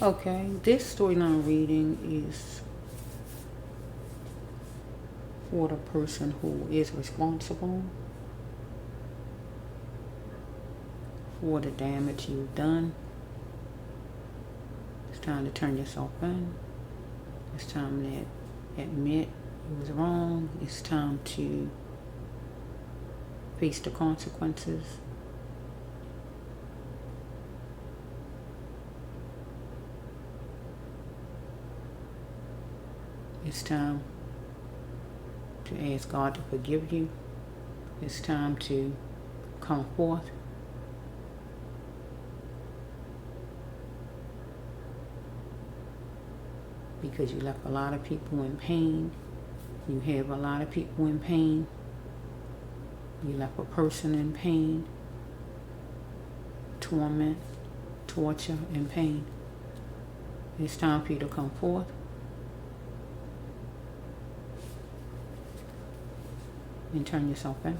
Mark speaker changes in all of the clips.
Speaker 1: Okay, this storyline reading is for the person who is responsible for the damage you've done. It's time to turn yourself in. It's time to admit you was wrong. It's time to face the consequences. It's time to ask God to forgive you. It's time to come forth. Because you left a lot of people in pain. You have a lot of people in pain. You left a person in pain, torment, torture, and pain. It's time for you to come forth. And turn yourself in.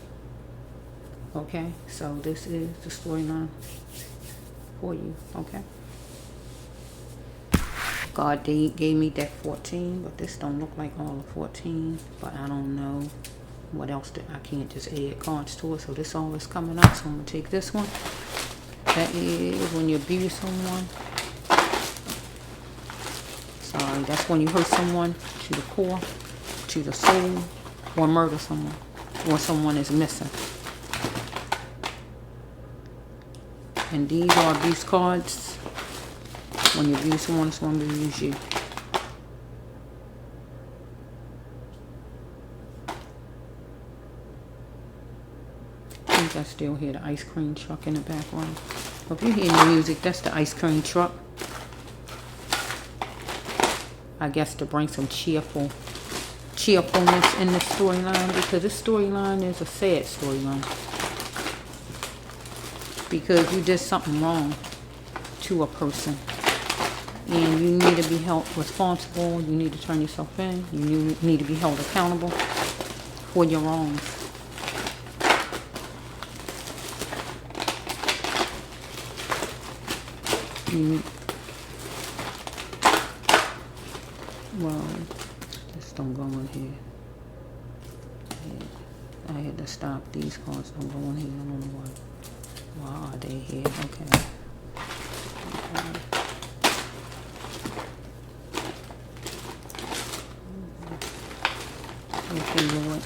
Speaker 1: Okay, so this is the storyline for you. Okay. God gave me deck 14, but this don't look like all of 14. But I don't know what else I can't just add cards to it. So this all is coming up. So I'm gonna take this one. That is when you abuse someone. Sorry, that's when you hurt someone to the core, to the soul, or murder someone, or someone is missing. And these are abuse cards. When you abuse someone, someone will use you. I think I still hear the ice cream truck in the background. If you hear the music, that's the ice cream truck. I guess to bring some cheerfulness in the storyline, because this storyline is a sad storyline. Because you did something wrong to a person. And you need to be held responsible. You need to turn yourself in. You need to be held accountable for your wrongs. Well, this don't go in here. I had to stop. These cards don't go in here. I don't know why. Why are they here? Okay. Okay, Lord.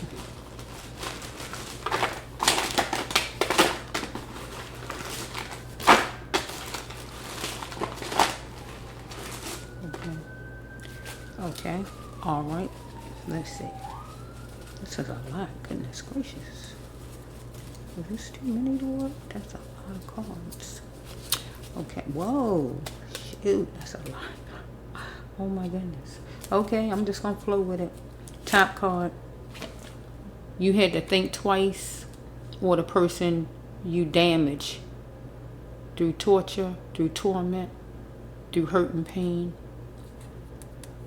Speaker 1: Okay. All right. Let's see. This is a lot. Goodness gracious. Is this too many to work? That's a lot of cards. Okay. Whoa. Shoot. That's a lot. Oh my goodness. Okay. I'm just going to flow with it. Top card. You had to think twice, or the person you damage through torture, through torment, through hurt and pain.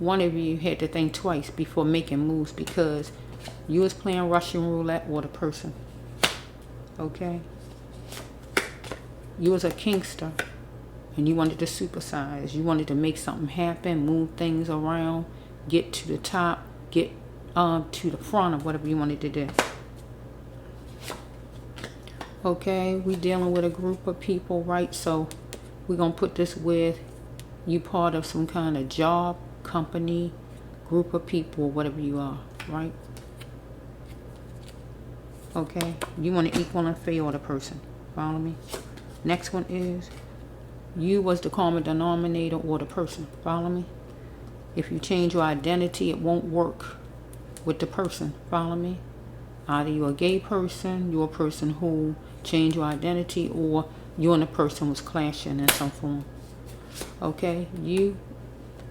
Speaker 1: One of you had to think twice before making moves, because you was playing Russian roulette with a person. Okay? You was a kinkster, and you wanted to supersize. You wanted to make something happen, move things around, get to the top, get to the front of whatever you wanted to do. Okay, we dealing with a group of people, right? So we're going to put this with you part of some kind of job, company, group of people, whatever you are, right? Okay, you want to equal and fair the person. Follow me? Next one is you was the common denominator or the person. Follow me? If you change your identity, it won't work with the person. Follow me? Either you're a gay person, you're a person who changed your identity, or you and the person was clashing in some form. Okay? You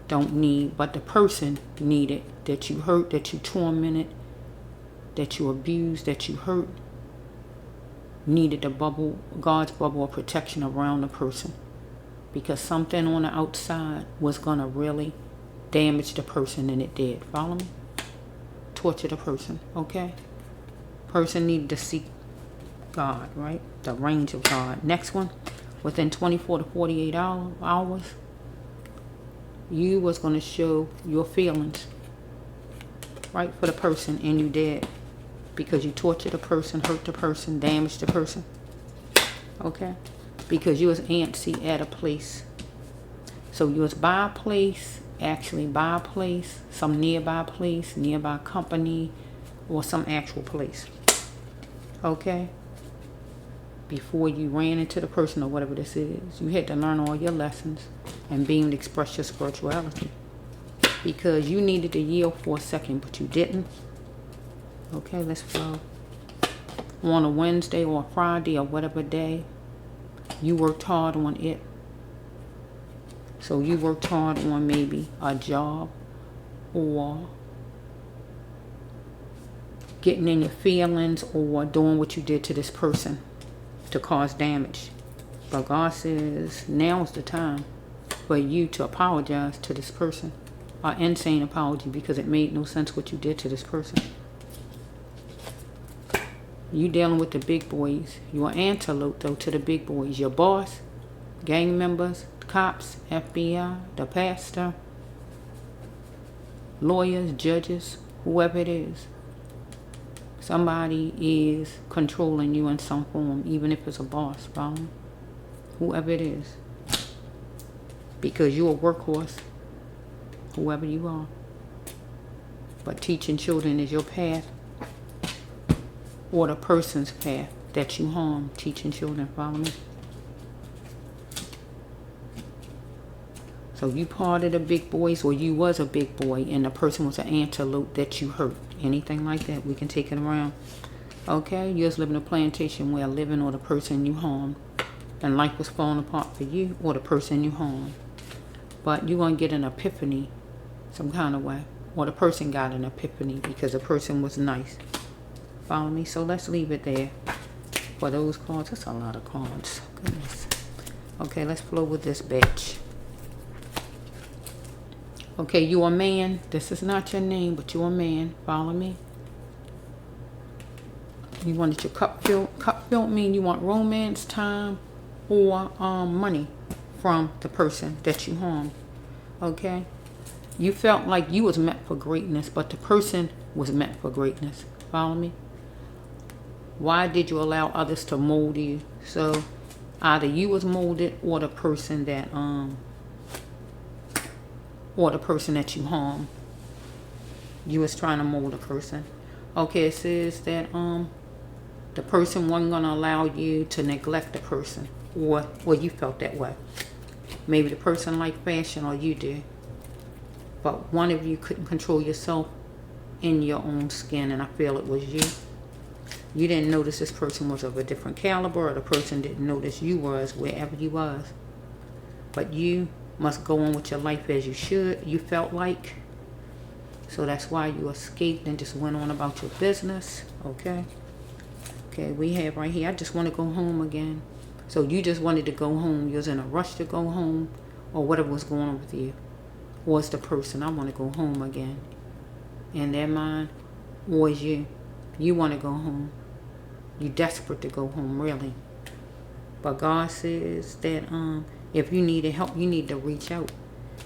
Speaker 1: don't need, but the person needed, that you hurt, that you tormented, that you abused, that you hurt, needed the bubble, God's bubble of protection around the person. Because something on the outside was going to really damage the person, and it did. Follow me? Torture the person, okay? Person needed to seek God, right? The range of God. Next one, within 24 to 48 hours, you was going to show your feelings, right, for the person, and you did. Because you tortured the person, hurt the person, damaged the person. Okay? Because you was antsy at a place. So you was by a place, actually by a place, some nearby place, nearby company, or some actual place. Okay? Before you ran into the person or whatever this is, you had to learn all your lessons and be able to express your spirituality. Because you needed to yield for a second, but you didn't. Okay, let's flow. On a Wednesday or a Friday or whatever day, you worked hard on it. So you worked hard on maybe a job or getting in your feelings or doing what you did to this person to cause damage. But God says now is the time for you to apologize to this person. An insane apology, because it made no sense what you did to this person. You dealing with the big boys. You an antelope, though, to the big boys. Your boss, gang members, cops, FBI, the pastor, lawyers, judges, whoever it is. Somebody is controlling you in some form, even if it's a boss, follow? Whoever it is. Because you're a workhorse, whoever you are. But teaching children is your path, or the person's path that you harm, teaching children, follow me? So you part of the big boys, or you was a big boy and the person was an antelope that you hurt. Anything like that, we can take it around. Okay, you was living a plantation where living or the person you harmed, and life was falling apart for you or the person you harmed. But you're going to get an epiphany some kind of way, or the person got an epiphany because the person was nice. Follow me? So let's leave it there for those cards. That's a lot of cards. Goodness. Okay, let's flow with this bitch. Okay, you a man. This is not your name, but you a man. Follow me? You wanted your cup filled. Cup filled mean you want romance, time, or money from the person that you harmed. Okay? You felt like you was meant for greatness, but the person was meant for greatness. Follow me? Why did you allow others to mold you? So either you was molded or the person that you harmed. You was trying to mold a person. Okay, it says that the person wasn't gonna allow you to neglect the person, or you felt that way. Maybe the person liked fashion, or you did. But one of you couldn't control yourself in your own skin, and I feel it was you. You didn't notice this person was of a different caliber, or the person didn't notice you was wherever you was. But you must go on with your life as you should, you felt like. So that's why you escaped and just went on about your business. Okay. Okay, we have right here, I just want to go home again. So you just wanted to go home. You was in a rush to go home, or whatever was going on with you. Or it's the person, I want to go home again. In their mind, or is you. You want to go home. You're desperate to go home, really. But God says that if you needed help, you need to reach out.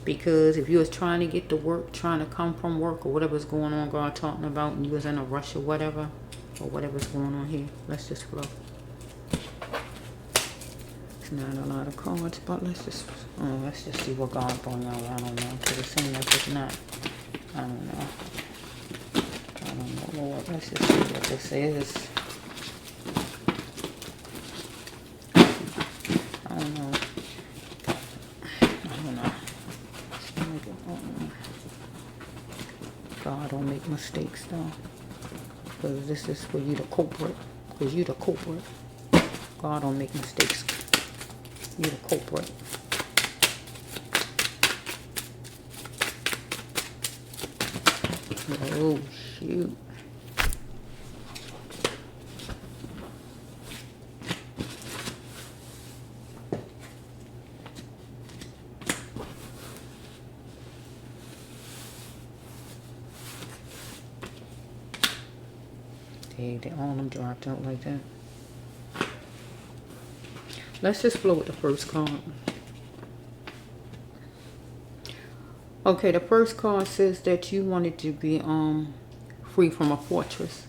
Speaker 1: Because if you was trying to get to work, trying to come from work, or whatever's going on, God talking about, and you was in a rush or whatever's going on here, let's just flow. It's not a lot of cards, but let's just see what God brought out. I don't know, because it seems like it's not. I don't know, Lord. Let's just see what this is. I don't know. God don't make mistakes, though. Because this is for you, the culprit. Because you the culprit. God don't make mistakes. You the culprit. Oh, shoot. They all them dropped out like that. Let's just flow with the first card. Okay, the first card says that you wanted to be free from a fortress.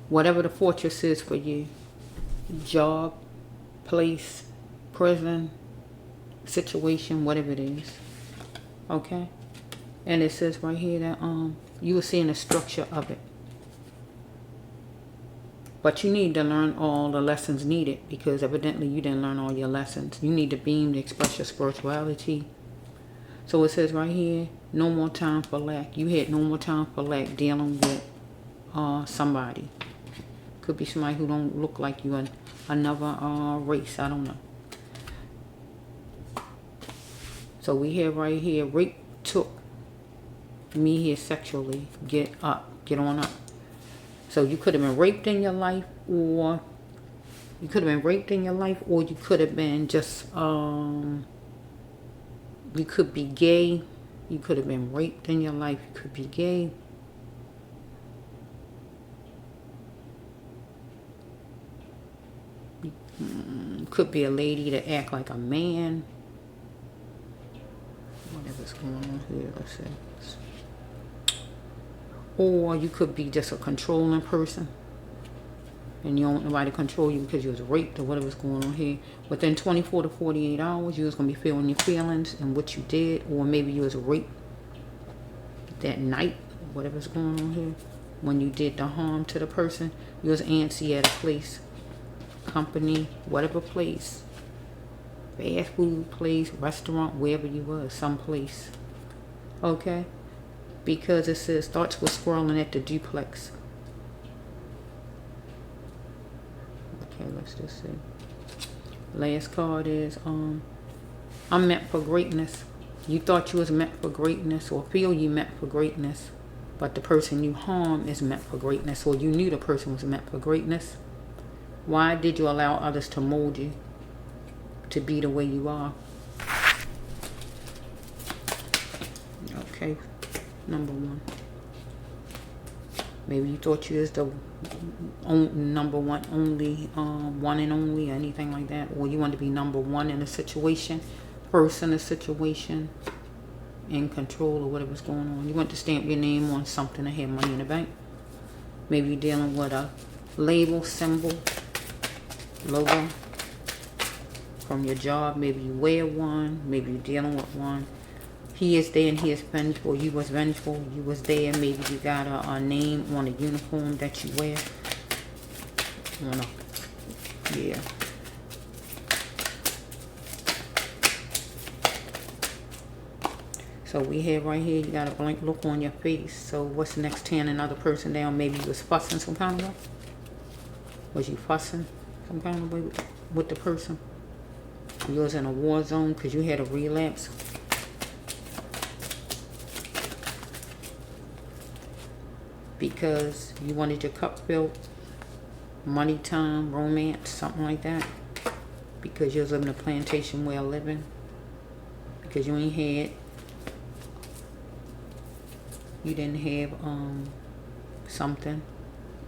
Speaker 1: Whatever the fortress is for you. Job, place, prison, situation, whatever it is. Okay? And it says right here that you were seeing the structure of it. But you need to learn all the lessons needed, because evidently you didn't learn all your lessons. You need to beam to express your spirituality. So it says right here, no more time for lack. You had no more time for lack dealing with somebody. Could be somebody who don't look like you, and another race. I don't know. So we have right here, rape took me here sexually. Get up. Get on up. So you could have been raped in your life, or you could have been just, you could be gay. You could have been raped in your life. You could be gay. Could be a lady that act like a man. Whatever's going on here, let's see. Or you could be just a controlling person, and you don't want nobody to control you because you was raped or whatever's going on here. Within 24 to 48 hours, you was going to be feeling your feelings and what you did. Or maybe you was raped that night, whatever's going on here. When you did the harm to the person, you was antsy at a place, company, whatever place. Fast food place, restaurant, wherever you was, someplace. Okay? Because it says starts with scrolling at the duplex. Okay, let's just see. Last card is I'm meant for greatness. You thought you was meant for greatness, or feel you meant for greatness, but the person you harm is meant for greatness, or you knew the person was meant for greatness. Why did you allow others to mold you to be the way you are? Okay. Number one. Maybe you thought you was the number one, only, one and only, or anything like that. Or you wanted to be number one in a situation, first in a situation, in control or whatever's going on. You want to stamp your name on something that had money in the bank. Maybe you're dealing with a label, symbol, logo from your job. Maybe you wear one. Maybe you're dealing with one. He is there and he is vengeful. You was vengeful. You was there. Maybe you got a name on a uniform that you wear. Yeah. So we have right here, you got a blank look on your face. So what's next? Tearing another person down. Maybe you was fussing some kind of way. Was you fussing some kind of way with the person? You was in a war zone because you had a relapse. Because you wanted your cup filled, money, time, romance, something like that. Because you was living a plantation way of living. Because you didn't have something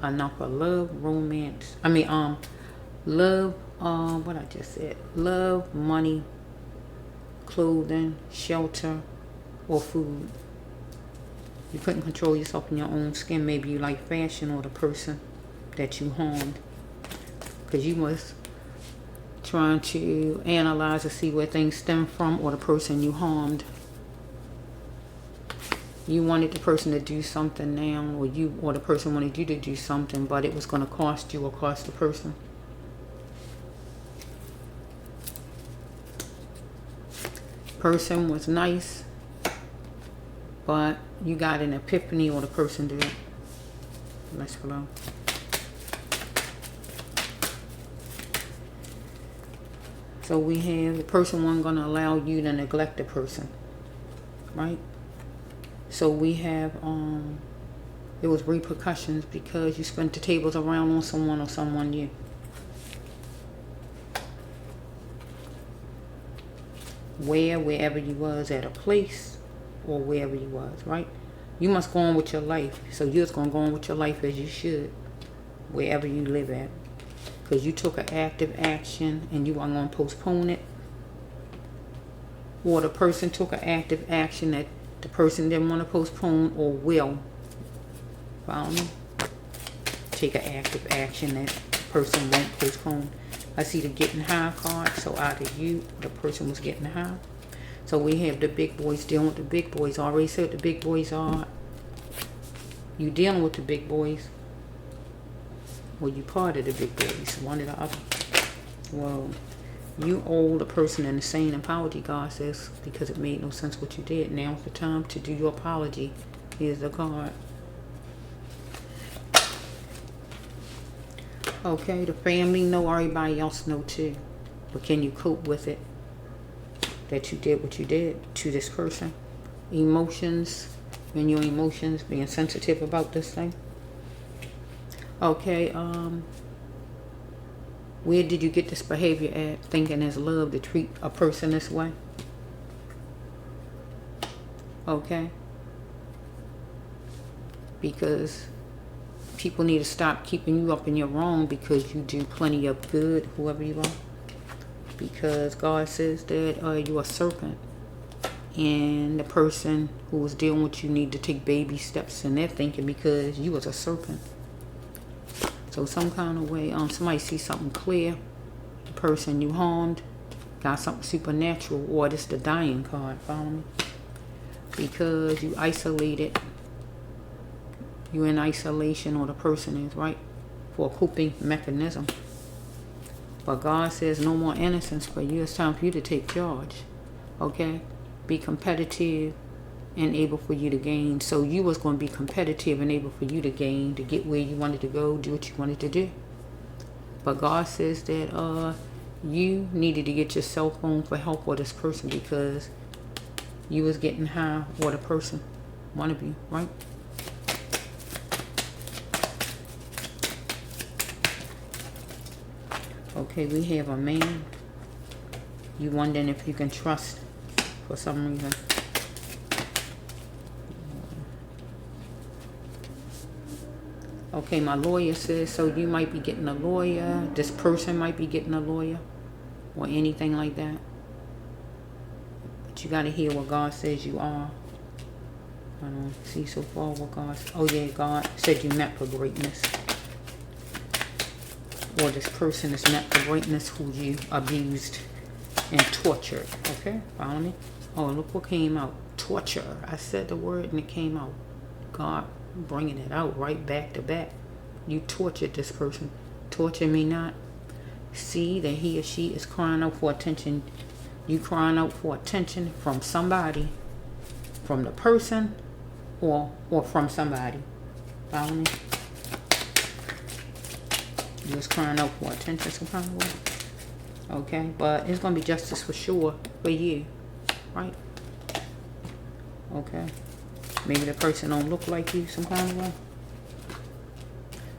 Speaker 1: enough of love, romance. Love, what I just said. Love, money, clothing, shelter, or food. You couldn't control yourself in your own skin. Maybe you like fashion, or the person that you harmed. Because you was trying to analyze to see where things stem from, or the person you harmed. You wanted the person to do something now, or the person wanted you to do something, but it was going to cost you or cost the person. Person was nice, but you got an epiphany, or the person did. Let's flow. So we have the person wasn't going to allow you to neglect the person, right? So we have it was repercussions because you spent the tables around on someone, or someone you. Wherever you was, at a place, or wherever you was, right? You must go on with your life. So you're just going to go on with your life as you should, wherever you live at. Because you took an active action and you are going to postpone it. Or the person took an active action that The person didn't want to postpone or will, follow me, take an active action that the person won't postpone. I see the getting high card, so either you or the person was getting high. So we have the big boys dealing with the big boys. I already said the big boys are. You dealing with the big boys. Well, you part of the big boys, one or the other. Well, you owe the person an insane apology, God says, because it made no sense what you did. Now's the time to do your apology. Here's the card. Okay, the family know, everybody else know too. But can you cope with it? That you did what you did to this person. Emotions, and your emotions, being sensitive about this thing. Okay, where did you get this behavior at? Thinking it's love to treat a person this way? Okay. Because people need to stop keeping you up in your wrong because you do plenty of good, whoever you are. Because God says that you're a serpent. And the person who was dealing with you need to take baby steps in their thinking because you was a serpent. So some kind of way, somebody sees something clear. The person you harmed got something supernatural, or this the dying card, follow me? Because you isolated. You're in isolation, or the person is, right? For a coping mechanism. But God says no more innocence for you. It's time for you to take charge. Okay? Be competitive and able for you to gain. So you was going to be competitive and able for you to gain, to get where you wanted to go, do what you wanted to do. But God says that you needed to get your cell phone for help with this person because you was getting high with a person, one of you, right? Okay, we have a man. You wondering if you can trust for some reason. Okay, my lawyer says, so you might be getting a lawyer. This person might be getting a lawyer or anything like that. But you got to hear what God says you are. I don't see so far what God... Oh, yeah, God said you meant for greatness. Or this person is meant for greatness who you abused and tortured. Okay, follow me? Oh, look what came out. Torture. I said the word and it came out. God bringing it out right back to back. You tortured this person. Torture me not. See that he or she is crying out for attention. You crying out for attention from somebody. From the person or from somebody. Follow me? You was crying out for attention some kind of way. Okay, but it's going to be justice for sure for you. Right? Okay. Maybe the person don't look like you some kind of way.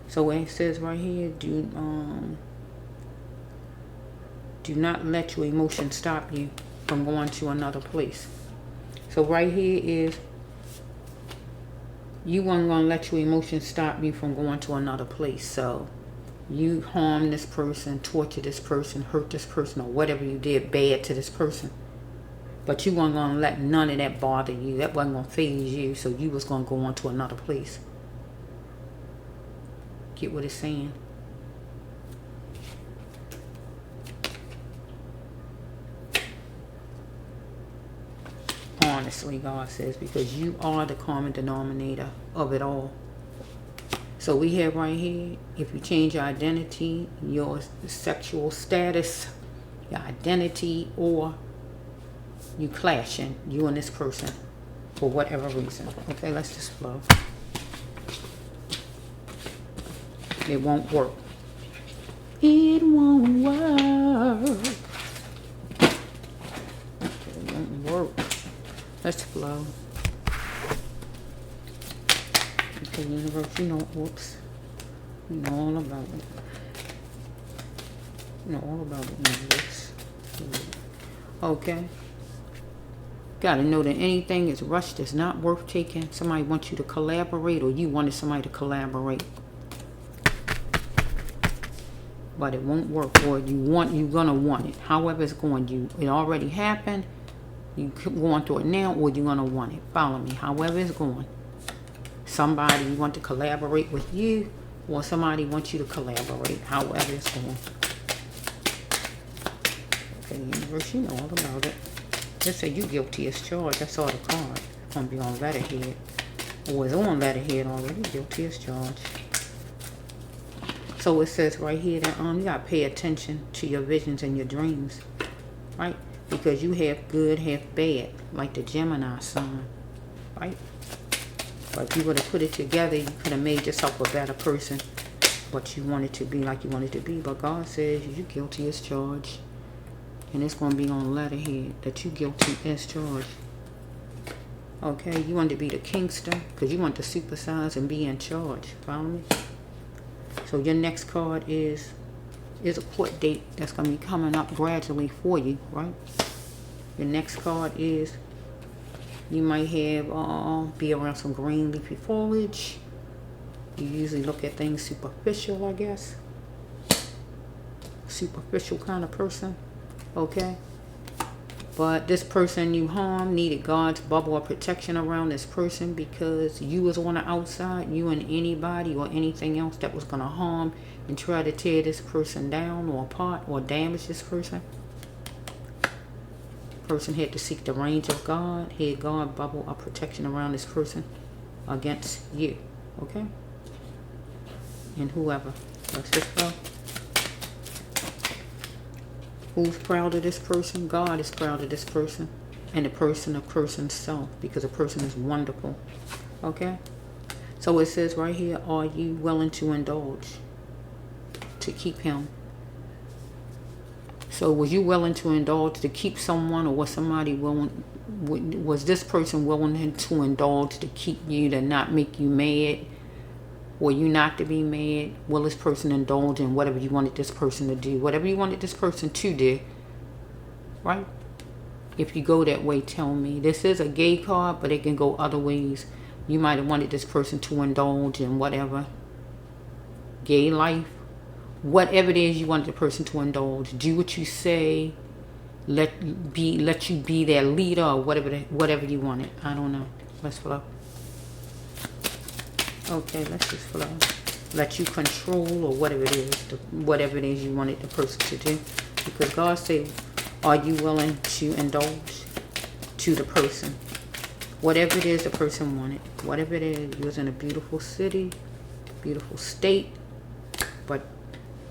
Speaker 1: So it says right here, do not let your emotions stop you from going to another place. So right here is, you weren't going to let your emotions stop you from going to another place. So you harm this person, torture this person, hurt this person, or whatever you did bad to this person. But you weren't going to let none of that bother you. That wasn't going to faze you. So you was going to go on to another place. Get what it's saying? Honestly, God says, because you are the common denominator of it all. So we have right here, if you change your identity, your sexual status, your identity, or you clashing, you and this person, for whatever reason. Okay, let's just flow. It won't work. It won't work. It won't work. Let's flow. Okay, universe, you know, whoops. You know all about it. You know all about it, universe. Okay. Got to know that anything is rushed is not worth taking. Somebody wants you to collaborate, or you wanted somebody to collaborate. But it won't work, or you're gonna want it. However it's going, it already happened. You going through it now, or you gonna want it. Follow me. However it's going. Somebody want to collaborate with you, or somebody wants you to collaborate. However it's going. Okay, universe, you know all about it. Just say you guilty as charged. That's all the card. It's gonna be on letterhead, or it's on letterhead already. Guilty as charged. So it says right here that you gotta pay attention to your visions and your dreams, right? Because you have good, have bad, like the Gemini sign, right? But if you would have put it together, you could have made yourself a better person, but you wanted to be like you wanted to be. But God says you're guilty as charged, and it's gonna be on letterhead that you guilty as charged. Okay, you want to be the kingster because you want to supersize and be in charge. Follow me? So your next card is a court date that's going to be coming up gradually for you, right? Your next card is you might have be around some green leafy foliage. You usually look at things superficial, I guess. Superficial kind of person, okay? But this person you harmed needed God's bubble of protection around this person because you was on the outside, you and anybody or anything else that was going to harm and try to tear this person down or apart or damage this person. Person had to seek the range of God, had God bubble of protection around this person against you, okay? And whoever. Let's just go. Who's proud of this person? God is proud of this person. And the person of person's self. Because a person is wonderful. Okay? So it says right here, are you willing to indulge? To keep him? So was you willing to indulge to keep someone? Or was somebody willing? Was this person willing to indulge to keep you, to not make you mad? Or you not to be mad? Will this person indulge in whatever you wanted this person to do? Whatever you wanted this person to do. Right? If you go that way, tell me. This is a gay card, but it can go other ways. You might have wanted this person to indulge in whatever. Gay life. Whatever it is you wanted the person to indulge. Do what you say. Let you be their leader or whatever you wanted. I don't know. Let's flow. Okay, let's just flow. Let you control or whatever it is you wanted the person to do. Because God said, are you willing to indulge to the person? Whatever it is the person wanted. Whatever it is, you was in a beautiful city, beautiful state, but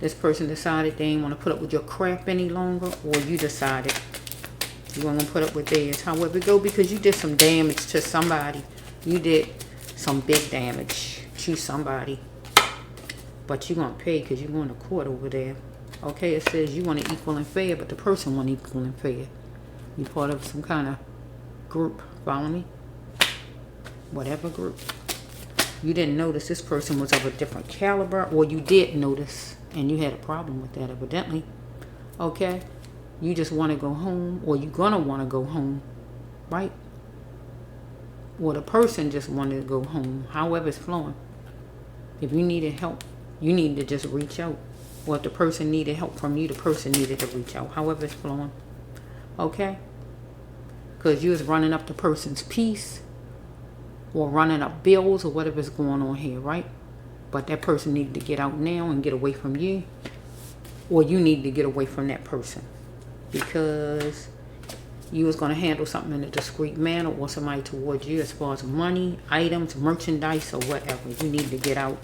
Speaker 1: this person decided they didn't want to put up with your crap any longer, or you decided you weren't going to put up with theirs. However it go, because you did some damage to somebody. You did some big damage to somebody, but you're going to pay because you're going to court over there. Okay, it says you want it equal and fair, but the person want equal and fair. You're part of some kind of group. Follow me? Whatever group. You didn't notice this person was of a different caliber, or you did notice and you had a problem with that evidently. Okay, you just want to go home, or you're going to want to go home, right? Or the person just wanted to go home, however it's flowing. If you needed help, you need to just reach out. Or if the person needed help from you, the person needed to reach out, however it's flowing. Okay? Because you was running up the person's peace, or running up bills, or whatever's going on here, right? But that person needed to get out now and get away from you. Or you need to get away from that person. Because you was going to handle something in a discreet manner, or somebody towards you as far as money, items, merchandise, or whatever. You need to get out.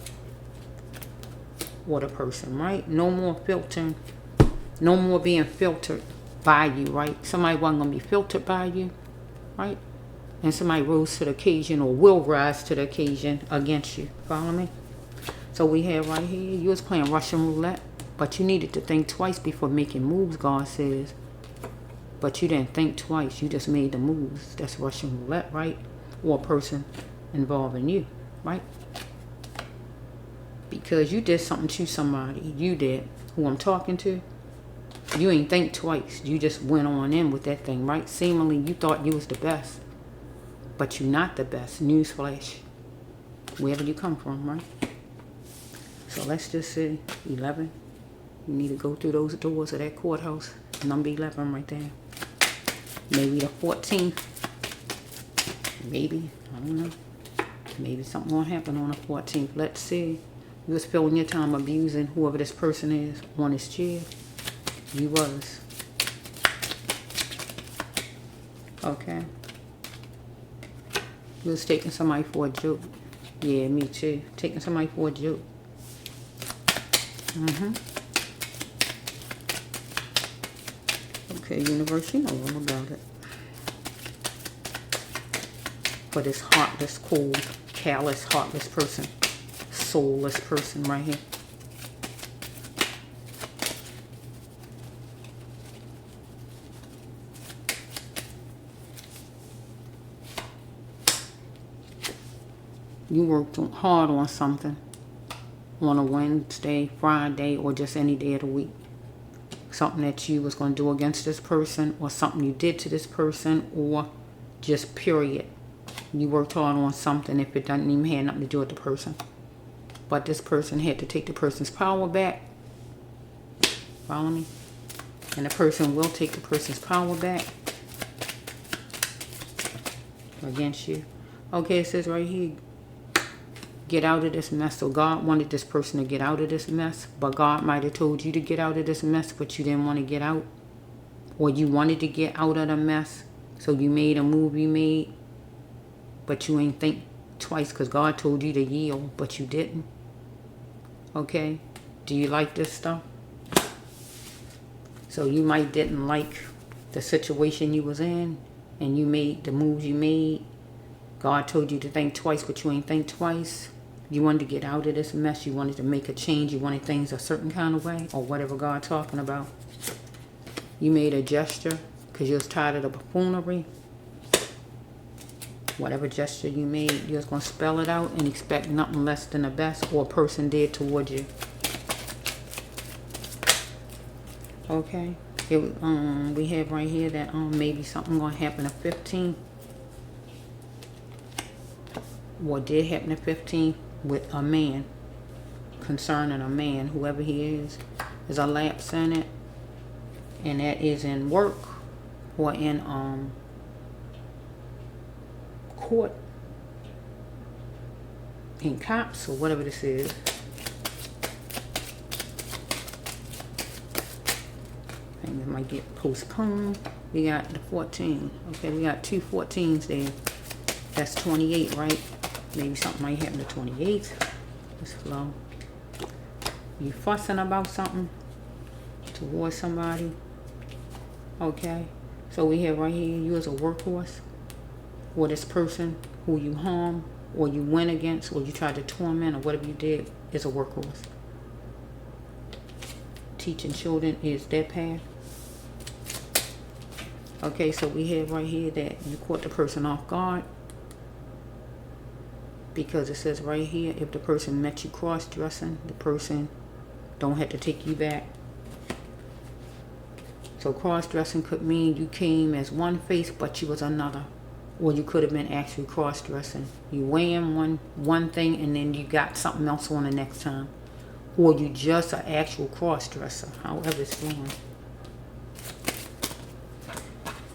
Speaker 1: Or the person, right? No more filtering. No more being filtered by you, right? Somebody wasn't going to be filtered by you, right? And somebody rose to the occasion, or will rise to the occasion against you. Follow me? So we have right here, you was playing Russian roulette, but you needed to think twice before making moves, God says. But you didn't think twice. You just made the moves. That's Russian roulette, right? Or a person involving you, right? Because you did something to somebody. You did. Who I'm talking to. You ain't think twice. You just went on in with that thing, right? Seemingly you thought you was the best. But you're not the best. Newsflash. Wherever you come from, right? So let's just say 11. You need to go through those doors of that courthouse. Number 11 right there. Maybe the 14th. Maybe. I don't know. Maybe something will happen on the 14th. Let's see. You was spending your time abusing whoever this person is on his chair. You was. Okay. You was taking somebody for a joke. Yeah, me too. Taking somebody for a joke. Okay, universe, you know all about it. For this heartless, cold, callous, heartless person. Soulless person right here. You worked hard on something on a Wednesday, Friday, or just any day of the week. Something that you was going to do against this person, or something you did to this person, or just period. You worked hard on something if it doesn't even have nothing to do with the person. But this person had to take the person's power back. Follow me? And the person will take the person's power back against you. Okay, it says right here, get out of this mess. So God wanted this person to get out of this mess, but God might have told you to get out of this mess, but you didn't want to get out. Or you wanted to get out of the mess, so you made a move you made, but you ain't think twice because God told you to yield, but you didn't. Okay? Do you like this stuff? So you might didn't like the situation you was in, and you made the moves you made. God told you to think twice, but you ain't think twice. You wanted to get out of this mess. You wanted to make a change. You wanted things a certain kind of way, or whatever God talking about. You made a gesture because you was tired of the buffoonery. Whatever gesture you made, you was going to spell it out and expect nothing less than the best, or a person did toward you. Okay. We have right here that maybe something going to happen at 15. What did happen at 15 with a man, concerning a man, whoever he is. There's a lapse in it, and that is in work or in court, in cops, or whatever this is. I think it might get postponed. We got the 14. Okay, we got two 14s there. That's 28, right? Maybe something might happen to 28. It's slow. You fussing about something towards somebody. Okay. So we have right here, you as a workhorse, or this person who you harm, or you went against, or you tried to torment, or whatever you did, is a workhorse. Teaching children is their path. Okay, so we have right here that you caught the person off guard. Because it says right here, if the person met you cross-dressing, the person don't have to take you back. So cross-dressing could mean you came as one face, but you was another. Or you could have been actually cross-dressing. You wearing one thing, and then you got something else on the next time. Or you just an actual cross-dresser, however it's going.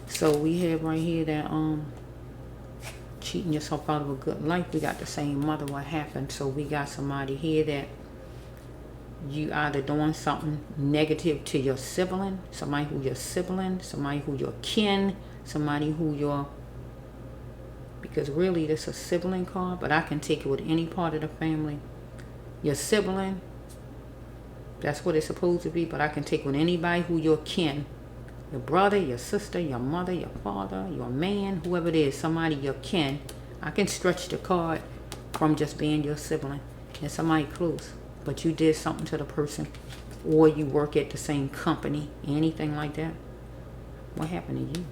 Speaker 1: So we have right here that cheating yourself out of a good life. We got the same mother, what happened. So we got somebody here that you either doing something negative to your sibling, somebody who your sibling, somebody who your kin, somebody who your, because really this is a sibling card, but I can take it with any part of the family. Your sibling, that's what it's supposed to be, but I can take it with anybody who your kin. Your brother, your sister, your mother, your father, your man, whoever it is, somebody your kin. I can stretch the card from just being your sibling and somebody close. But you did something to the person, or you work at the same company, anything like that. What happened to you?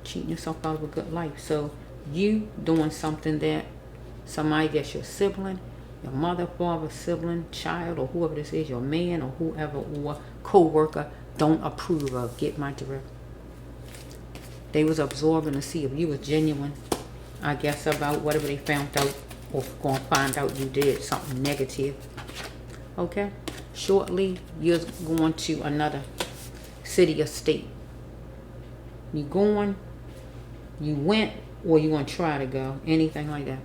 Speaker 1: Cheating yourself out of a good life. So you doing something that somebody that's your sibling, your mother, father, sibling, child, or whoever this is, your man or whoever, or co-worker, don't approve of. Get my drift. They was absorbing to see if you was genuine, I guess, about whatever they found out, or gonna find out you did something negative. Okay? Shortly, you're going to another city or state. You going, you went, or you going to try to go. Anything like that.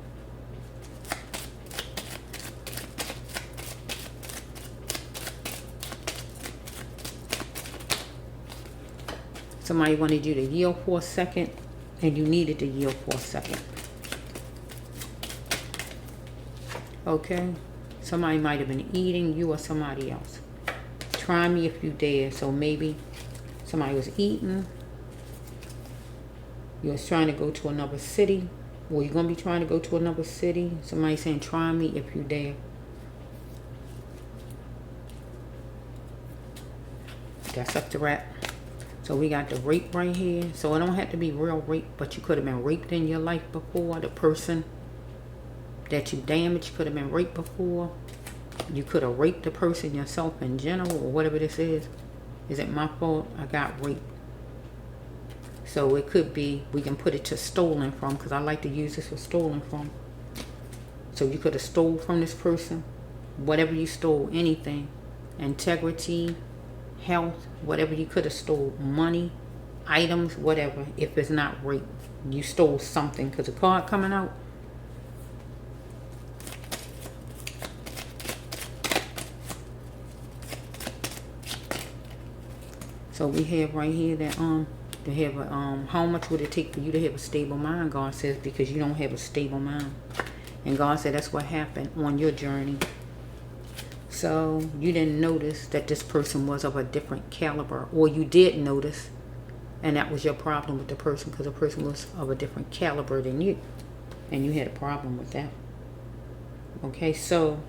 Speaker 1: Somebody wanted you to yield for a second, and you needed to yield for a second. Okay? Somebody might have been eating, you or somebody else. Try me if you dare. So maybe somebody was eating. You was trying to go to another city. Or you're going to be trying to go to another city. Somebody saying, try me if you dare. That's up to wrap. So we got the rape right here. So it don't have to be real rape, but you could have been raped in your life before. The person that you damaged could have been raped before. You could have raped the person yourself in general, or whatever this is. Is it my fault? I got raped. So it could be, we can put it to stolen from, because I like to use this for stolen from. So you could have stole from this person. Whatever you stole, anything. Integrity, health, whatever you could have stole. Money, items, whatever. If it's not rape, you stole something. Because the card coming out. So we have right here that to have a how much would it take for you to have a stable mind? God says, because you don't have a stable mind. And God said that's what happened on your journey. So you didn't notice that this person was of a different caliber, or you did notice, and that was your problem with the person, because the person was of a different caliber than you, and you had a problem with that. Okay, so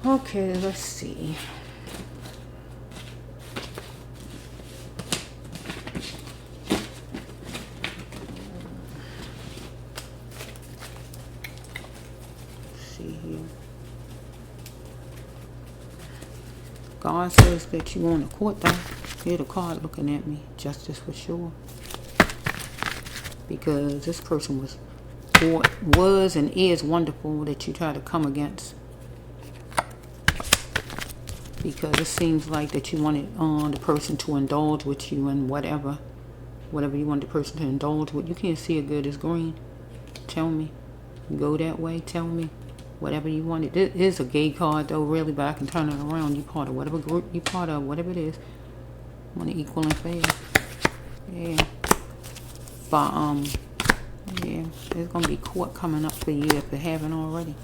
Speaker 1: okay, let's see. God says that you on the court though. Here's the card looking at me. Justice for sure. Because this person was and is wonderful that you try to come against. Because it seems like that you wanted the person to indulge with you in whatever you want the person to indulge with. You can't see it good as green. Tell me. Go that way. Tell me. Whatever you want. It is a gay card though, really, but I can turn it around. You part of whatever group you part of, whatever it is. Want to equal and fair. Yeah. But yeah, there's gonna be court coming up for you if it haven't already.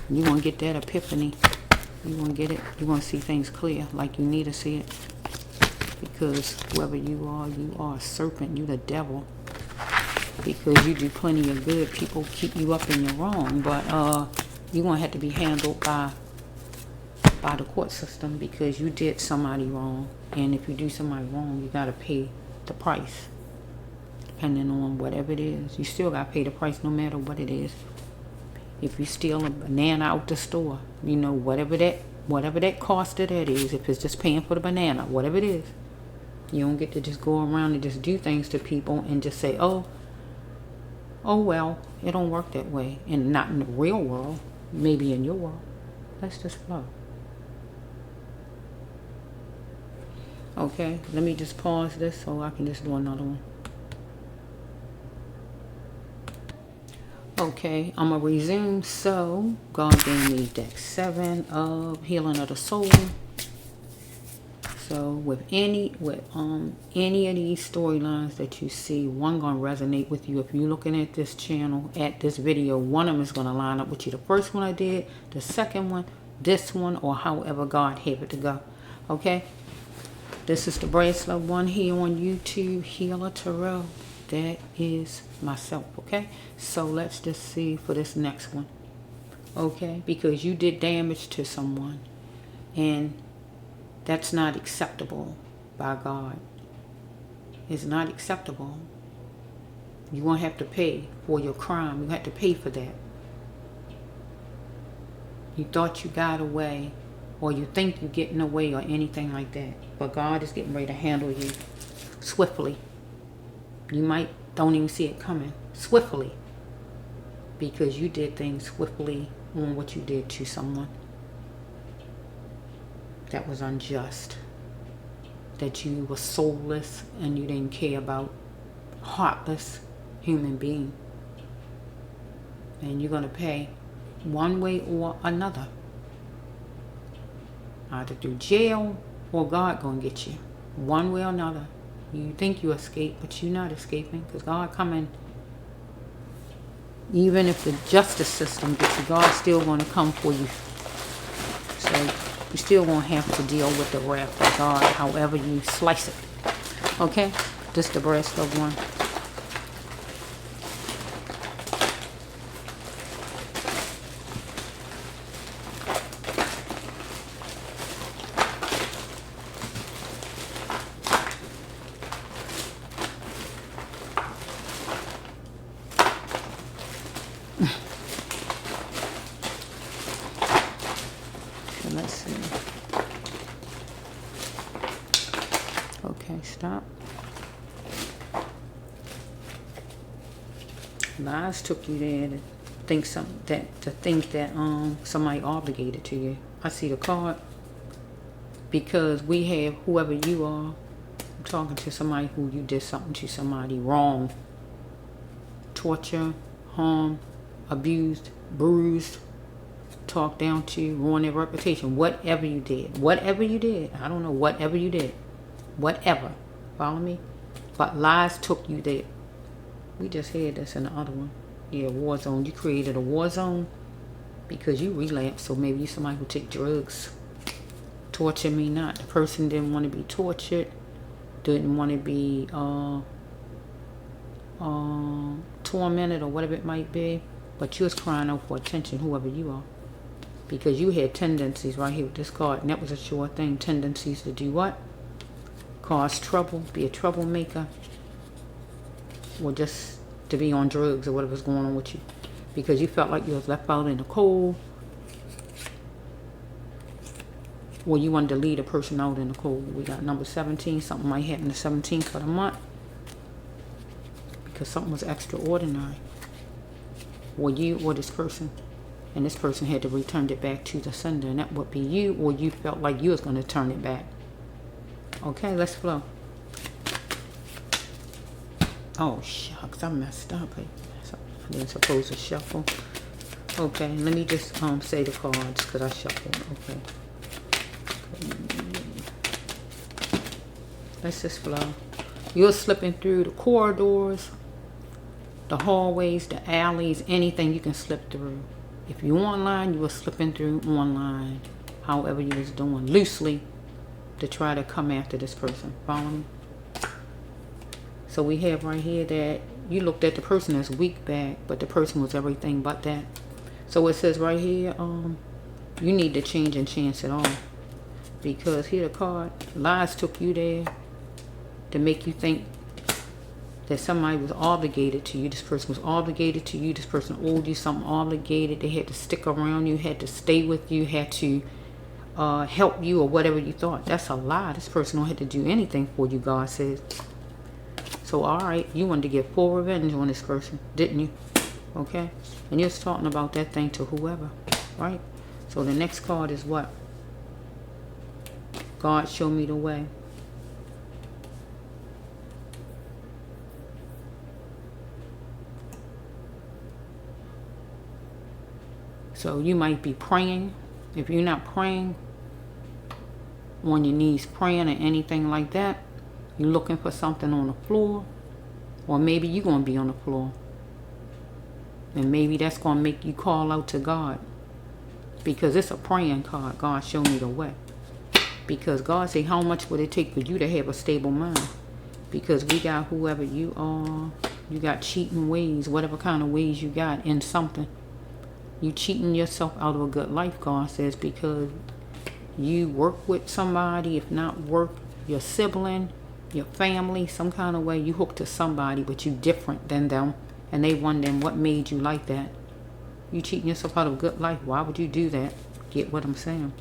Speaker 1: You gonna get that epiphany. You gonna get it. You gonna see things clear like you need to see it. Because whoever you are a serpent. You the devil. Because you do plenty of good. People keep you up in your wrong, but you're going to have to be handled by the court system, because you did somebody wrong. And if you do somebody wrong, you got to pay the price. Depending on whatever it is. You still got to pay the price no matter what it is. If you steal a banana out the store, you know, whatever that cost of that is, if it's just paying for the banana, whatever it is. You don't get to just go around and just do things to people and just say, oh well, it don't work that way. And not in the real world. Maybe in your world. Let's just flow. Okay, let me just pause this so I can just do another one. Okay, I'm going to resume. So, God gave me deck 7 of Healing of the Soul. So, with any of these storylines that you see, one going to resonate with you. If you're looking at this channel, at this video, one of them is going to line up with you. The first one I did, the second one, this one, or however God have it to go. Okay? This is the bracelet one here on YouTube, Healer Tarot. That is myself, okay? So let's just see for this next one. Okay? Because you did damage to someone. And that's not acceptable by God. It's not acceptable. You're going to have to pay for your crime. You have to pay for that. You thought you got away, or you think you're getting away, or anything like that. But God is getting ready to handle you swiftly. You don't even see it coming. Swiftly. Because you did things swiftly on what you did to someone that was unjust, that you were soulless and you didn't care about heartless human being. And you're going to pay one way or another, either through jail or God going to get you one way or another. You think you escape, but you're not escaping, because God coming. Even if the justice system gets you, God's still going to come for you. So you still won't have to deal with the wrath of God, however you slice it. Okay? Just the breast of one. Let's see. Okay, stop. Lies took you there to think that somebody obligated to you. I see the card because we have whoever you are. I'm talking to somebody who you did something to somebody wrong. Torture, harm, abused, bruised, talk down to, ruin their reputation, whatever you did, I don't know, whatever you did, whatever, follow me? But lies took you there. We just had this in the other one. Yeah, war zone. You created a war zone because you relapsed. So maybe you're somebody who take drugs. Torture me not. The person didn't want to be tortured, didn't want to be tormented or whatever it might be, but you was crying out for attention, whoever you are. Because you had tendencies right here with this card, and that was a sure thing. Tendencies to do what? Cause trouble, be a troublemaker, or just to be on drugs or whatever's going on with you. Because you felt like you was left out in the cold, or you wanted to lead a person out in the cold. We got number 17. Something might happen the 17th of the month because something was extraordinary. Or you or this person. And this person had to return it back to the sender. And that would be you, or you felt like you was going to turn it back. Okay, let's flow. Oh, shucks, I messed up. I didn't suppose to shuffle. Okay, let me just say the cards because I shuffled. Okay. Let's just flow. You're slipping through the corridors, the hallways, the alleys, anything you can slip through. If you're online, you were slipping through online, however you was doing, loosely, to try to come after this person. Follow me? So we have right here that you looked at the person as weak back, but the person was everything but that. So it says right here, you need to change and chance it all. Because here the card, lies took you there to make you think that somebody was obligated to you. This person was obligated to you. This person owed you something, obligated. They had to stick around you, had to stay with you, had to help you or whatever you thought. That's a lie. This person don't have to do anything for you, God says. So, all right, you wanted to get full revenge on this person, didn't you? Okay? And you're talking about that thing to whoever, right? So the next card is what? God, show me the way. So you might be praying. If you're not praying, on your knees praying or anything like that, you're looking for something on the floor. Or maybe you're going to be on the floor. And maybe that's going to make you call out to God. Because it's a praying card. God, show me the way. Because God say, how much would it take for you to have a stable mind? Because we got whoever you are. You got cheating ways. Whatever kind of ways you got in something. You cheating yourself out of a good life, God says, because you work with somebody, if not work, your sibling, your family, some kind of way. You hook to somebody, but you different than them. And they wondering what made you like that. You cheating yourself out of a good life. Why would you do that? Get what I'm saying?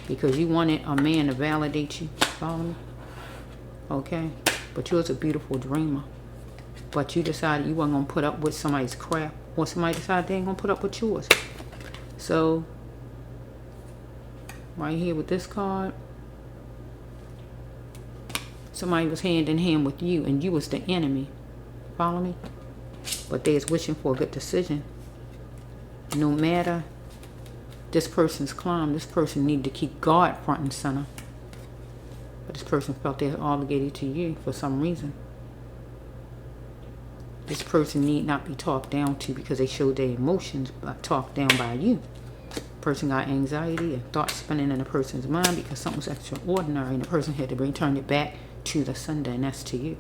Speaker 1: Because you wanted a man to validate you. Follow me? Okay? But you was a beautiful dreamer. But you decided you weren't going to put up with somebody's crap. Or somebody decided they ain't going to put up with yours. So, right here with this card, somebody was hand in hand with you and you was the enemy. Follow me? But they is wishing for a good decision. No matter this person's climb, this person need to keep God front and center. But this person felt they're obligated to you for some reason. This person need not be talked down to because they showed their emotions, but talked down by you. Person got anxiety and thoughts spinning in a person's mind because something was extraordinary and the person had to return it back to the sender, and that's to you.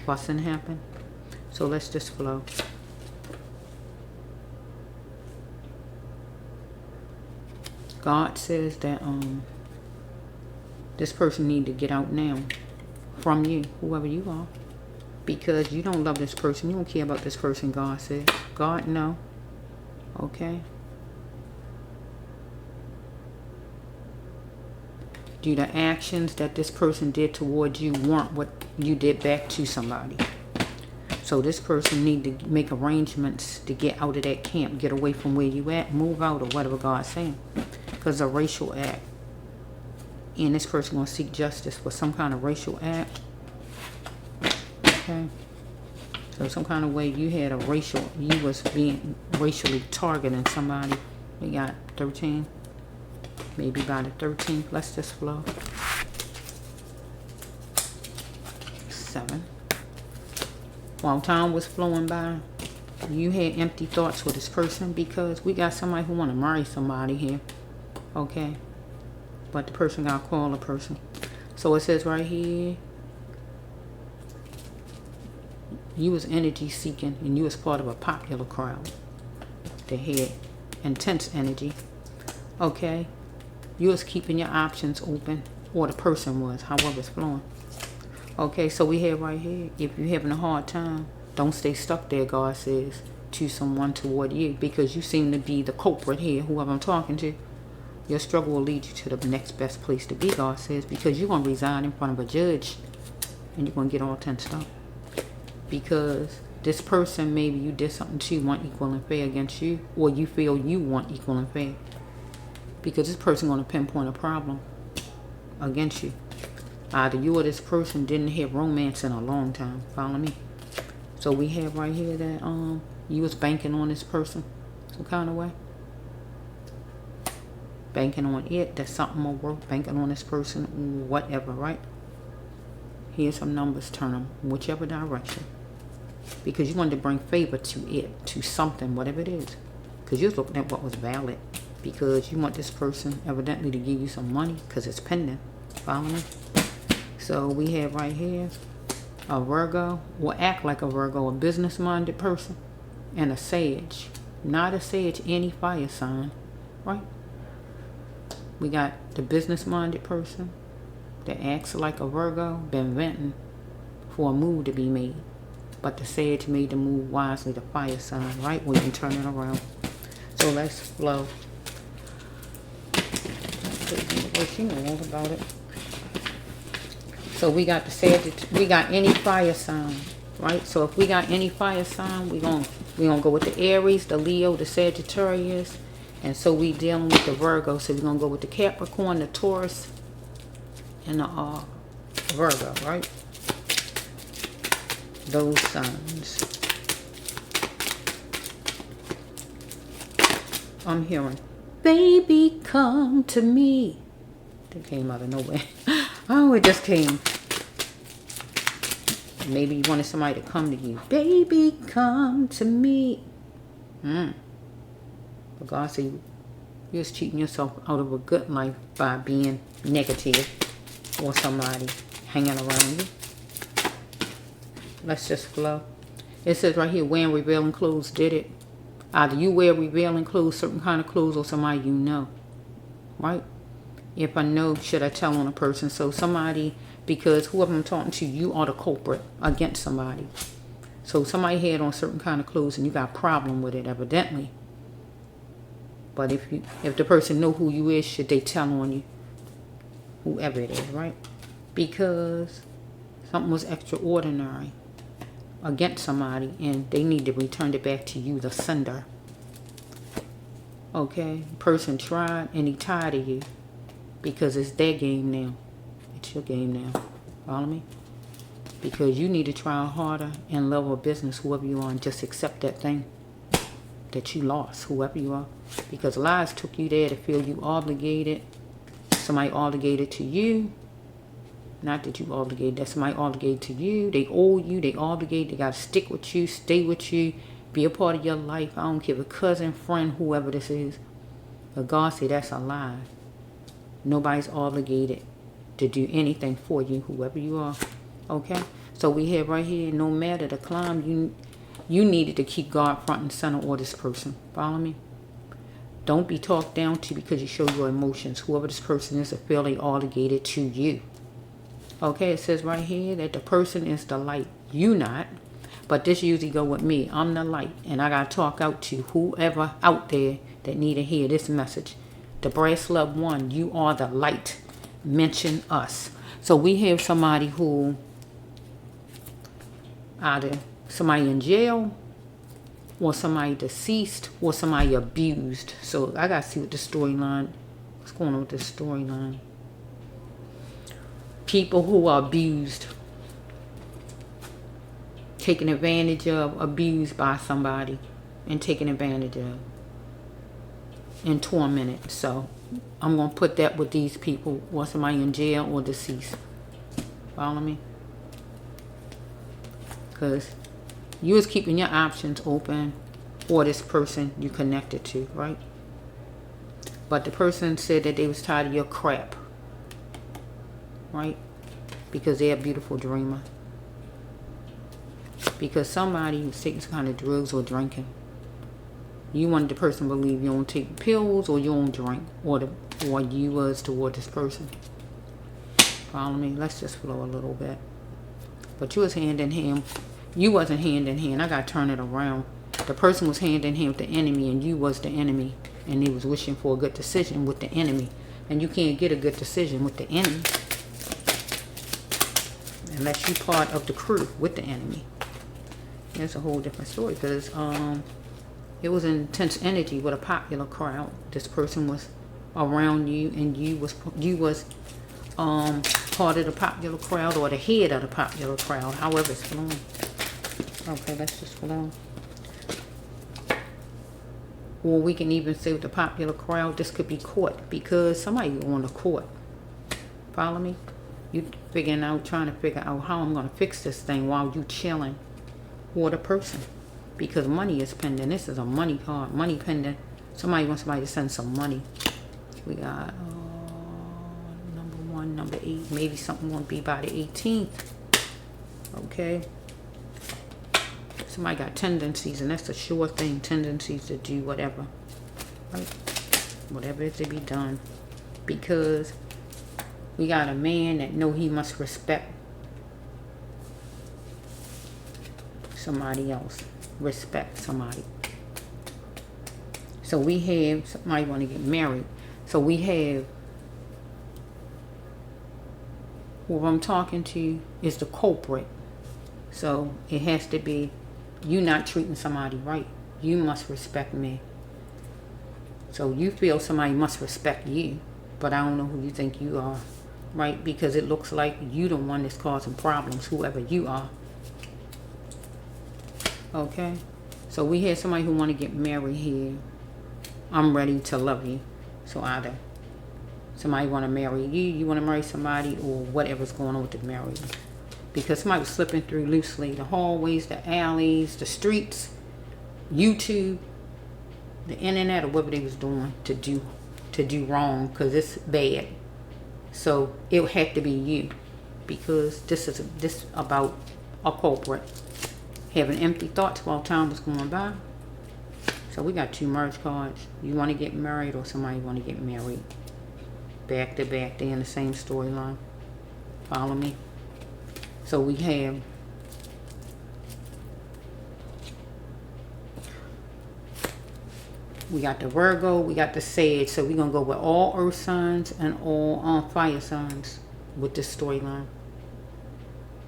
Speaker 1: Fussing happened. So let's just flow. God says that this person need to get out now from you, whoever you are, because you don't love this person. You don't care about this person, God says. God, no. Okay. Do the actions that this person did towards you weren't what you did back to somebody. So this person need to make arrangements to get out of that camp, get away from where you at, move out or whatever God's saying. Because it's a racial act. And this person going to seek justice for some kind of racial act. Okay. So some kind of way you had you was being racially targeting somebody. We got 13. Maybe by the 13th. Let's just flow. 7. While time was flowing by, you had empty thoughts with this person because we got somebody who want to marry somebody here. Okay. But the person got to call a person. So it says right here, you was energy seeking and you was part of a popular crowd. They had intense energy. Okay. You was keeping your options open, or the person was, however it's flowing. Okay, so we have right here, if you're having a hard time, don't stay stuck there, God says, to someone toward you, because you seem to be the culprit here, whoever I'm talking to. Your struggle will lead you to the next best place to be, God says, because you're going to reside in front of a judge, and you're going to get all tensed up. Because this person, maybe you did something to want equal and fair against you, or you feel you want equal and fair. Because this person going to pinpoint a problem against you. Either you or this person didn't have romance in a long time. Follow me? So we have right here that you was banking on this person some kind of way. Banking on it, that something will work. Banking on this person, whatever, right? Here's some numbers, turn them whichever direction. Because you wanted to bring favor to it, to something, whatever it is. Because you was looking at what was valid. Because you want this person evidently to give you some money because it's pending. Follow me? So we have right here a Virgo, will act like a Virgo, a business-minded person, and a Sage. Not a Sage, any fire sign, right? We got the business-minded person that acts like a Virgo, been venting for a move to be made. But the Sage made the move wisely, the fire sign, right? We can turn it around. So let's flow. You know all about it. So we got the Sagittarius, we got any fire sign, right? So if we got any fire sign, we gonna go with the Aries, the Leo, the Sagittarius, and so we dealing with the Virgo. So we're gonna go with the Capricorn, the Taurus, and the Virgo, right? Those signs. I'm hearing, baby, come to me. It came out of nowhere. Oh, it just came. Maybe you wanted somebody to come to you. Baby, come to me. But God said you was cheating yourself out of a good life by being negative or somebody hanging around you. Let's just flow. It says right here, wearing revealing clothes did it. Either you wear revealing clothes, certain kind of clothes, or somebody you know. Right? If I know, should I tell on a person? So somebody, because whoever I'm talking to, you are the culprit against somebody. So somebody had on certain kind of clothes and you got a problem with it, evidently. But if the person know who you is, should they tell on you? Whoever it is, right? Because something was extraordinary against somebody and they need to return it back to you, the sender. Okay? Person tried and he tired of you. Because it's their game now. It's your game now. Follow me? Because you need to try harder and level of business, whoever you are, and just accept that thing that you lost, whoever you are. Because lies took you there to feel you obligated. Somebody obligated to you. Not that you obligated. That somebody obligated to you. They owe you. They obligated. They got to stick with you, stay with you, be a part of your life. I don't care if a cousin, friend, whoever this is. But God said that's a lie. Nobody's obligated to do anything for you, whoever you are. Okay? So we have right here, no matter the climb, you needed to keep God front and center or this person. Follow me? Don't be talked down to because you show your emotions. Whoever this person is, feel they obligated to you. Okay, it says right here that the person is the light. You not. But this usually go with me. I'm the light. And I got to talk out to whoever out there that need to hear this message. The brass love one, you are the light. Mention us. So we have somebody who either somebody in jail or somebody deceased or somebody abused. So I got to see what the storyline, what's going on with this storyline. People who are abused, taken advantage of, abused by somebody and taken advantage of and tormented. So I'm going to put that with these people or somebody in jail or deceased. Follow me? Because you is keeping your options open or this person you connected to, right? But the person said that they was tired of your crap, right? Because they're a beautiful dreamer. Because somebody who's taking some kind of drugs or drinking. You wanted the person to believe you don't take pills or you don't drink. Or you was toward this person. Follow me? Let's just flow a little bit. But you was hand in hand. You wasn't hand in hand. I got to turn it around. The person was hand in hand with the enemy and you was the enemy. And they was wishing for a good decision with the enemy. And you can't get a good decision with the enemy. Unless you part of the crew with the enemy. It's a whole different story. Because it was intense energy with a popular crowd. This person was around you and you was part of the popular crowd or the head of the popular crowd. However it's flowing. Okay, let's just flow. Or we can even say with the popular crowd, this could be court because somebody on the court. Follow me? You trying to figure out how I'm going to fix this thing while you chilling or the person. Because money is pending. This is a money card. Money pending. Somebody wants somebody to send some money. We got number 1, number 8. Maybe something won't be by the 18th. Okay. Somebody got tendencies, and that's a sure thing. Tendencies to do whatever. Right? Whatever is to be done. Because we got a man that know he must respect somebody else. Respect somebody. So we have somebody want to get married. So we have who I'm talking to is the culprit. So it has to be you not treating somebody right. You must respect me. So you feel somebody must respect you, but I don't know who you think you are, right? Because it looks like you the one that's causing problems, whoever you are. Okay, so we had somebody who want to get married here. I'm ready to love you. So either somebody want to marry you, you want to marry somebody, or whatever's going on with the marriage. Because somebody was slipping through loosely. The hallways, the alleys, the streets, YouTube, the internet, or whatever they was doing to do wrong. Because it's bad. So it had to be you. Because this about a culprit. Having empty thoughts while time was going by. So we got 2 merge cards. You want to get married or somebody want to get married. Back to back. They're in the same storyline. Follow me? So we have the Virgo, we got the Sage. So we're going to go with all earth signs and all fire signs with this storyline.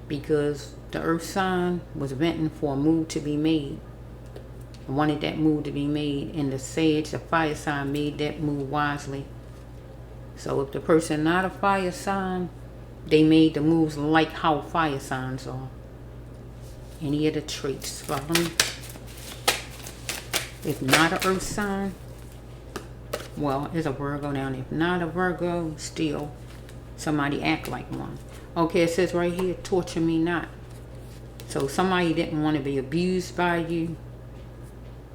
Speaker 1: Because the earth sign was venting for a move to be made. wanted that move to be made, and the sage, the fire sign, made that move wisely. So if the person not a fire sign, they made the moves like how fire signs are. Any of the traits, follow me? If not a earth sign, well, there's a Virgo down there. If not a Virgo, still somebody act like one. Okay, it says right here, torture me not. So somebody didn't want to be abused by you,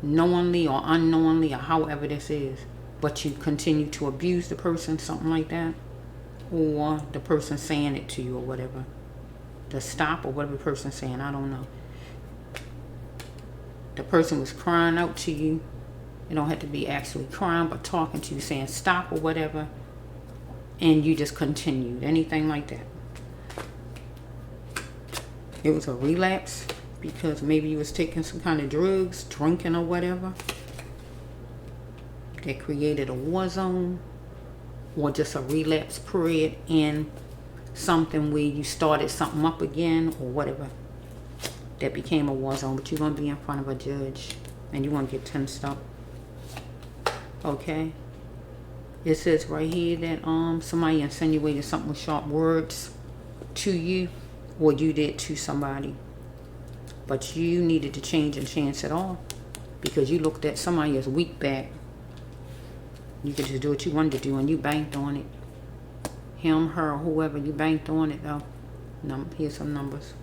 Speaker 1: knowingly or unknowingly, or however this is, but you continue to abuse the person, something like that, or the person saying it to you or whatever, to stop, or whatever the person's saying, I don't know. The person was crying out to you. You don't have to be actually crying, but talking to you, saying stop or whatever, and you just continued. Anything like that. It was a relapse because maybe you was taking some kind of drugs, drinking or whatever, that created a war zone, or just a relapse period in something where you started something up again or whatever, that became a war zone. But you're going to be in front of a judge and you want to get tensed up. Okay, it says right here that somebody insinuated something with sharp words to you, or you did to somebody, but you needed to change and chance it all because you looked at somebody as weak back. You could just do what you wanted to do and you banked on it. Him, her, whoever, you banked on it though. Here's some numbers.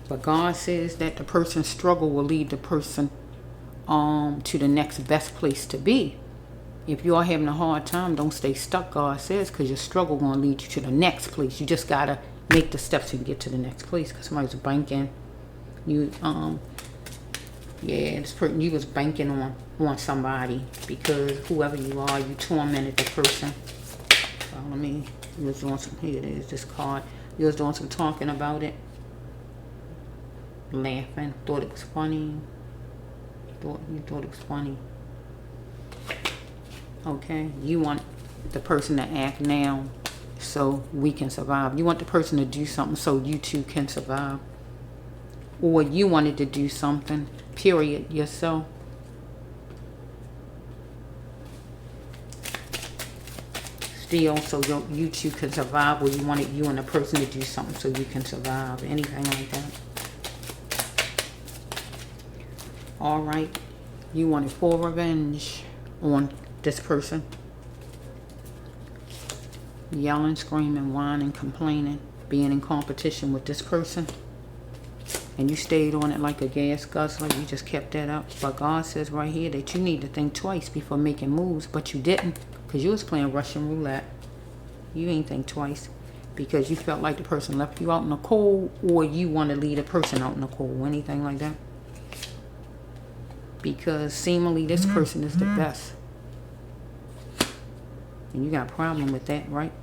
Speaker 1: But God says that the person's struggle will lead the person to the next best place to be. If you are having a hard time, don't stay stuck, God says, because your struggle going to lead you to the next place. You just got to make the steps to get to the next place, because somebody's banking. You, this person, you was banking on somebody, because whoever you are, you tormented the person. Follow me. You was doing some, here it is, this card. You was doing some talking about it. Laughing, thought it was funny. You thought it was funny. Okay, you want the person to act now so we can survive. You want the person to do something so you two can survive. Or you wanted to do something, period, yourself. Still, so you two can survive, or you wanted you and the person to do something so you can survive. Anything like that. Alright, you wanted full revenge on this person. Yelling, screaming, whining, complaining, being in competition with this person. And you stayed on it like a gas guzzler. You just kept that up. But God says right here that you need to think twice before making moves. But you didn't, because you was playing Russian roulette. You ain't think twice because you felt like the person left you out in the cold, or you want to leave the person out in the cold. Anything like that. Because seemingly this person is the best. And you got a problem with that, right?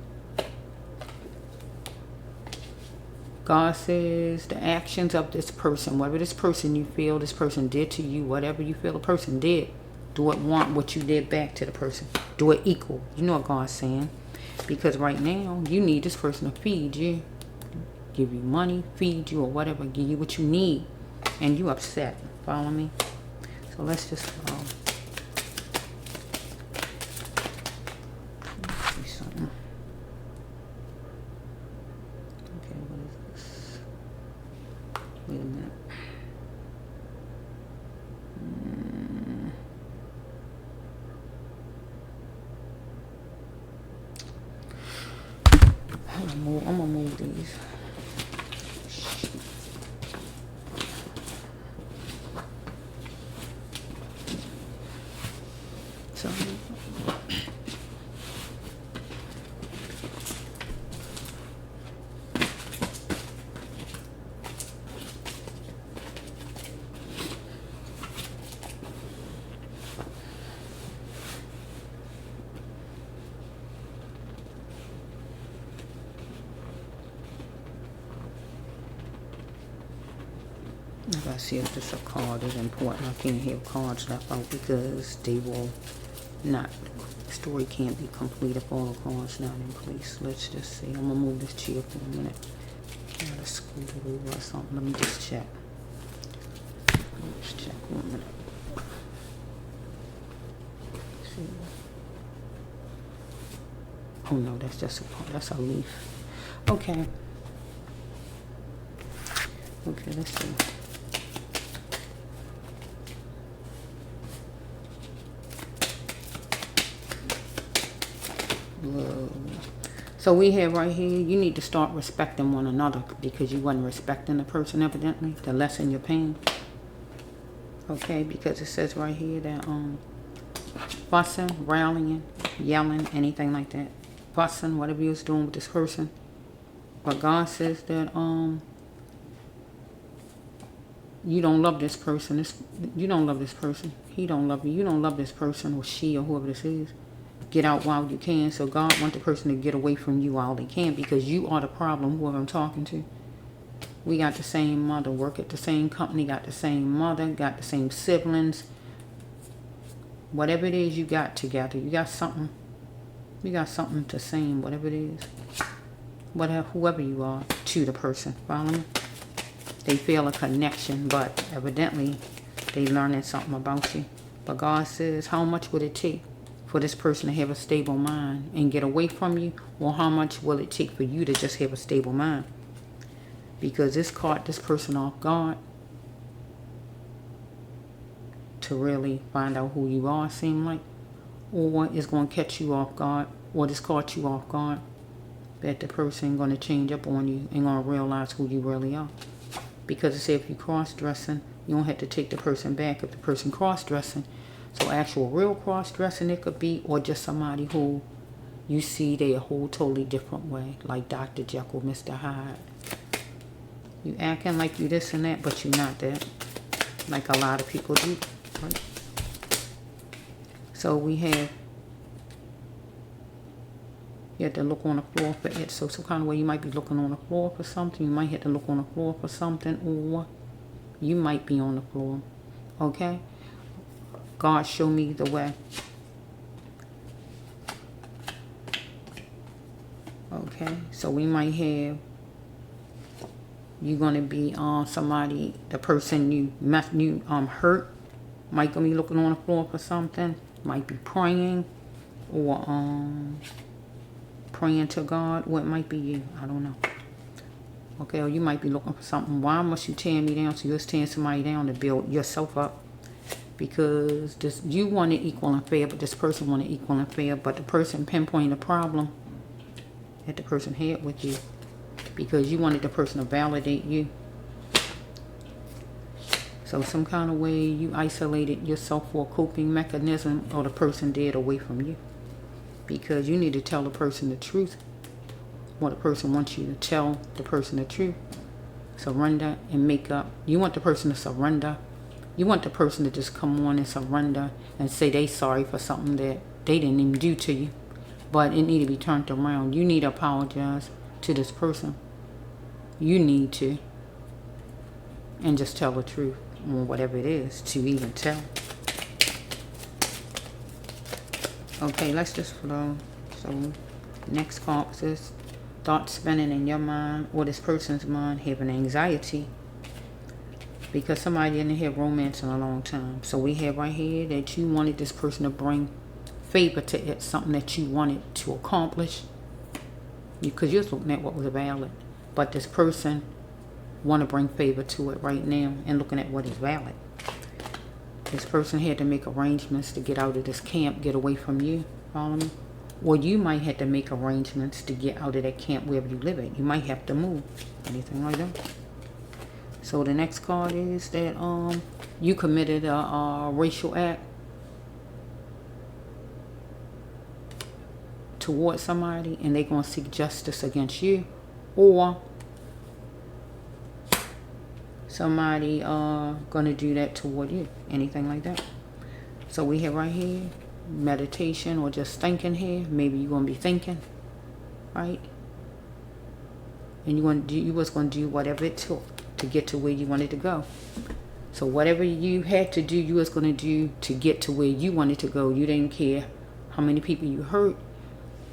Speaker 1: God says the actions of this person, whatever this person you feel this person did to you, whatever you feel the person did, do it want what you did back to the person. Do it equal. You know what God's saying. Because right now, you need this person to feed you. Give you money, feed you, or whatever. Give you what you need. And you upset. Follow me? So let's just see something. Okay, what is this? Wait a minute. I'm gonna move these. So I gotta see if this a card is important. I can't have cards left out because they will not, the story can't be complete if all the cards not in place. Let's just see. I'm gonna move this chair for a minute. I gotta scoot it over or something. Let me just check. Let's check 1 minute. See. Oh no, that's just that's a leaf. Okay. Okay, let's see. Whoa. So we have right here, you need to start respecting one another because you wasn't respecting the person evidently to lessen your pain. Okay, because it says right here that fussing, rallying, yelling, anything like that. Fussing, whatever you was doing with this person. But God says that you don't love this person. You don't love this person. He don't love you. You don't love this person or she or whoever this is. Get out while you can. So God wants the person to get away from you while they can because you are the problem, whoever I'm talking to. We got the same mother, work at the same company, got the same mother, got the same siblings. Whatever it is you got together, you got something. You got something to same, whatever it is. Whatever, whoever you are, to the person. Follow me? They feel a connection, but evidently they learning something about you. But God says, how much would it take for this person to have a stable mind and get away from you? Or how much will it take for you to just have a stable mind? Because this caught this person off guard to really find out who you are, seem like. Or it's going to catch you off guard, or this caught you off guard, that the person going to change up on you and going to realize who you really are. Because it says if you cross-dressing, you don't have to take the person back if the person cross-dressing. So actual real cross-dressing it could be, or just somebody who you see they a whole totally different way, like Dr. Jekyll, Mr. Hyde. You acting like you this and that, but you're not that, like a lot of people do. Right? So we have, you have to look on the floor for it. So some kind of way you might be looking on the floor for something. You might have to look on the floor for something, or you might be on the floor. Okay? God show me the way. Okay? So we might have, you're going to be somebody, the person you hurt, might going to be looking on the floor for something. Might be praying, or praying to God, or it might be you. I don't know. Okay, or you might be looking for something. Why must you tear me down? So you're tearing somebody down to build yourself up. Because this, you want it equal and fair, but this person want it equal and fair. But the person pinpointed the problem that the person had with you. Because you wanted the person to validate you. So some kind of way you isolated yourself for a coping mechanism, or the person did away from you. Because you need to tell the person the truth. What the person wants you to tell the person the truth. Surrender and make up. You want the person to surrender. You want the person to just come on and surrender and say they sorry for something that they didn't even do to you. But it need to be turned around. You need to apologize to this person. You need to. And just tell the truth. Or whatever it is to even tell. Okay, let's just flow. So next card says thoughts spinning in your mind or this person's mind, having anxiety because somebody didn't have romance in a long time. So we have right here that you wanted this person to bring favor to it, something that you wanted to accomplish, because you're looking at what was valid, but this person want to bring favor to it right now and looking at what is valid. This person had to make arrangements to get out of this camp, get away from you. Follow me? Or you might have to make arrangements to get out of that camp wherever you live at. You might have to move. Anything like that. So the next card is that you committed a racial act towards somebody and they're going to seek justice against you. Or somebody going to do that toward you. Anything like that. So we have right here meditation or just thinking here. Maybe you're going to be thinking, right? And you was going to do whatever it took to get to where you wanted to go. So whatever you had to do, you was going to do to get to where you wanted to go. You didn't care how many people you hurt,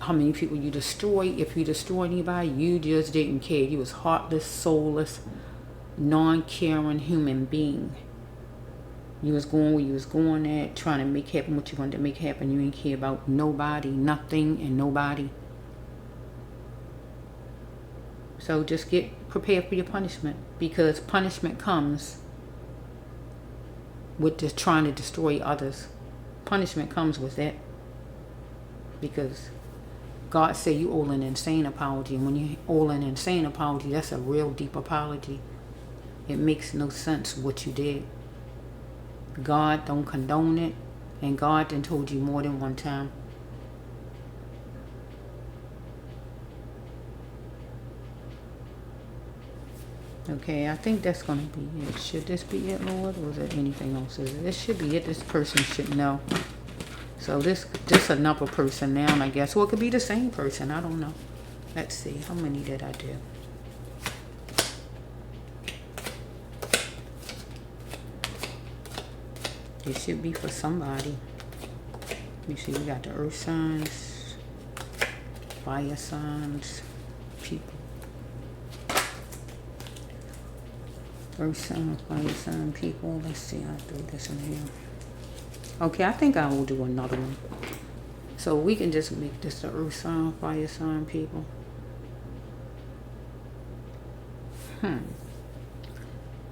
Speaker 1: how many people you destroyed. If you destroyed anybody, you just didn't care. You was heartless, soulless, non-caring human being. You was going where you was going at, trying to make happen what you wanted to make happen. You ain't care about nobody, nothing, and nobody. So just get prepared for your punishment, because punishment comes with just trying to destroy others. Punishment comes with that, because God said you owe an insane apology, and when you owe an insane apology, that's a real deep apology. It makes no sense what you did. God don't condone it, and God done told you more than one time. Okay, I think that's going to be it. Should this be it, Lord? Or is there anything else? This should be it. This person should know. So this another person now, I guess. Well, it could be the same person. I don't know. Let's see. How many did I do? It should be for somebody. You see, we got the earth signs, fire signs, people. Earth sign, fire sign, people. Let's see, I'll throw this in here. Okay, I think I will do another one. So we can just make this the earth sign, fire sign, people.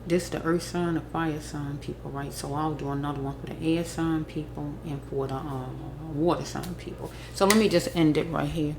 Speaker 1: This the earth sign, the fire sign, people, right? So I'll do another one for the air sign, people, and for the water sign, people. So let me just end it right here.